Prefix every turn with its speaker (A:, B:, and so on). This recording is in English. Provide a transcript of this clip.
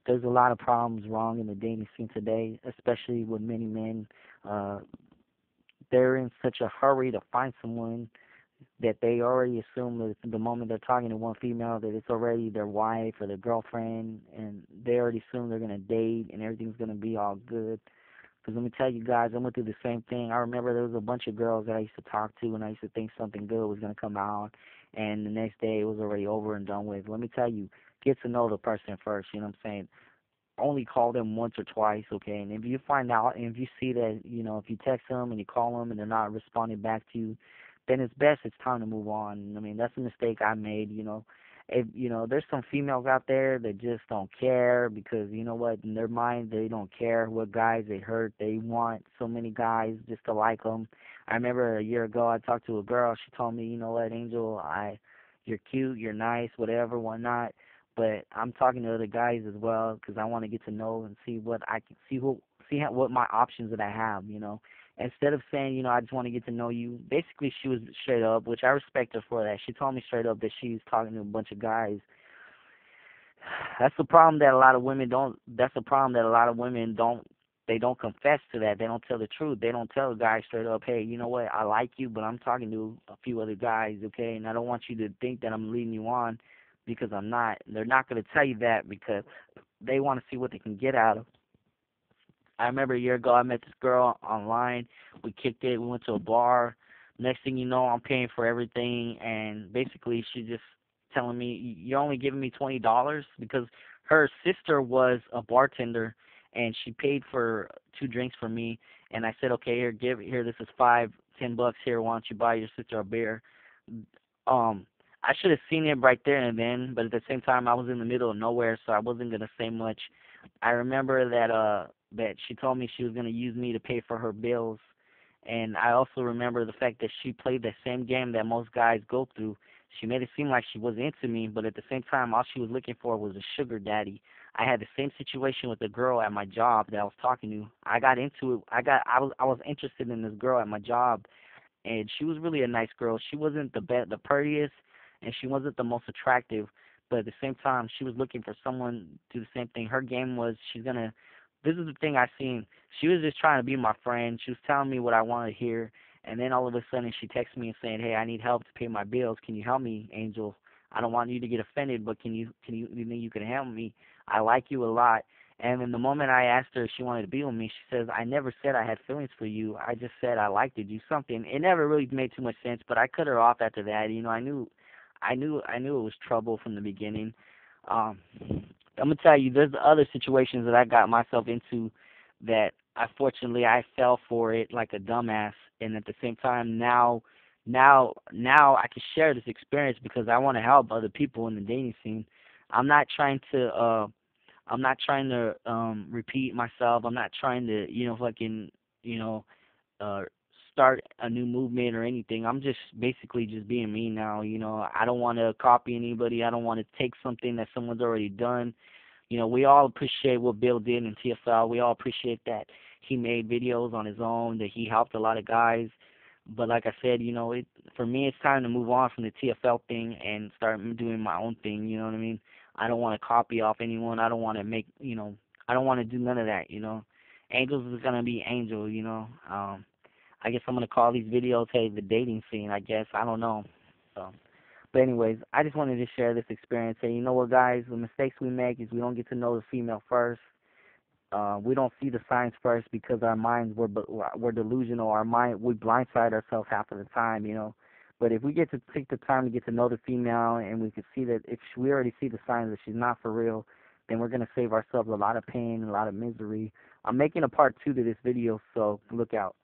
A: there's a lot of problems wrong in the dating scene today, especially with many men. Uh, they're in such a hurry to find someone that they already assume that the moment they're talking to one female that it's already their wife or their girlfriend, and they already assume they're gonna date and everything's gonna be all good. Because let me tell you guys, I went through the same thing. I remember there was a bunch of girls that I used to talk to, and I used to think something good was gonna come out, and the next day it was already over and done with. Let me tell you, get to know the person first. You know what I'm saying? Only call them once or twice, okay? And if you find out, and if you see that, if you text them and you call them and they're not responding back to you, then it's best it's time to move on. I mean, that's a mistake I made. If there's some females out there that just don't care because you know what, in their mind they don't care what guys they hurt. They want so many guys just to like them. I remember a year ago I talked to a girl. She told me, you know what, Angel, you're cute, you're nice, whatever, whatnot. But I'm talking to other guys as well because I want to get to know and see what I can what my options that I have. Instead of saying, I just want to get to know you. Basically, she was straight up, which I respect her for that. She told me straight up that she's talking to a bunch of guys. That's the problem that a lot of women don't. That's the problem that a lot of women don't. They don't confess to that. They don't tell the truth. They don't tell a guy straight up, hey, you know what? I like you, but I'm talking to a few other guys, okay? And I don't want you to think that I'm leading you on because I'm not. They're not going to tell you that because they want to see what they can get out of. I remember a year ago I met this girl online. We kicked it. We went to a bar. Next thing you know, I'm paying for everything, and basically she just telling me you're only giving me $20 because her sister was a bartender, and she paid for two drinks for me. And I said, okay, here, this is $10 here. Why don't you buy your sister a beer? I should have seen it right there and then, but at the same time, I was in the middle of nowhere, so I wasn't gonna say much. I remember that she told me she was gonna use me to pay for her bills, and I also remember the fact that she played the same game that most guys go through. She made it seem like she was into me, but at the same time, all she was looking for was a sugar daddy. I had the same situation with the girl at my job that I was talking to. I got into it. I was interested in this girl at my job, and she was really a nice girl. She wasn't the prettiest, and she wasn't the most attractive, but at the same time, she was looking for someone to do the same thing. Her game was she's gonna. This is the thing I seen. She was just trying to be my friend. She was telling me what I wanted to hear, and then all of a sudden she texts me and saying, "Hey, I need help to pay my bills. Can you help me, Angel? I don't want you to get offended, but you think you can help me? I like you a lot." And then the moment I asked her if she wanted to be with me, she says, "I never said I had feelings for you. I just said I liked to do something." It never really made too much sense, but I cut her off after that. I knew it was trouble from the beginning. I'm gonna tell you, there's other situations that I got myself into that unfortunately I fell for it like a dumbass, and at the same time now I can share this experience because I want to help other people in the dating scene. I'm not trying to repeat myself. I'm not trying to fucking you know uh start a new movement or anything. I'm just basically just being me now. I don't want to copy anybody. I don't want to take something that someone's already done. We all appreciate what Bill did in TFL. We all appreciate that he made videos on his own, that he helped a lot of guys. But like I said, for me, it's time to move on from the TFL thing and start doing my own thing. You know what I mean? I don't want to copy off anyone. I don't want to I don't want to do none of that. Angels is gonna be Angel. I guess I'm gonna call these videos, hey, the dating scene. I guess I don't know. So. But anyways, I just wanted to share this experience. Say, you know what, guys? The mistakes we make is we don't get to know the female first. We don't see the signs first because our minds we're delusional. Our mind we blindside ourselves half of the time. But if we get to take the time to get to know the female and we can see that if we already see the signs that she's not for real, then we're gonna save ourselves a lot of pain, a lot of misery. I'm making a part 2 to this video, so look out.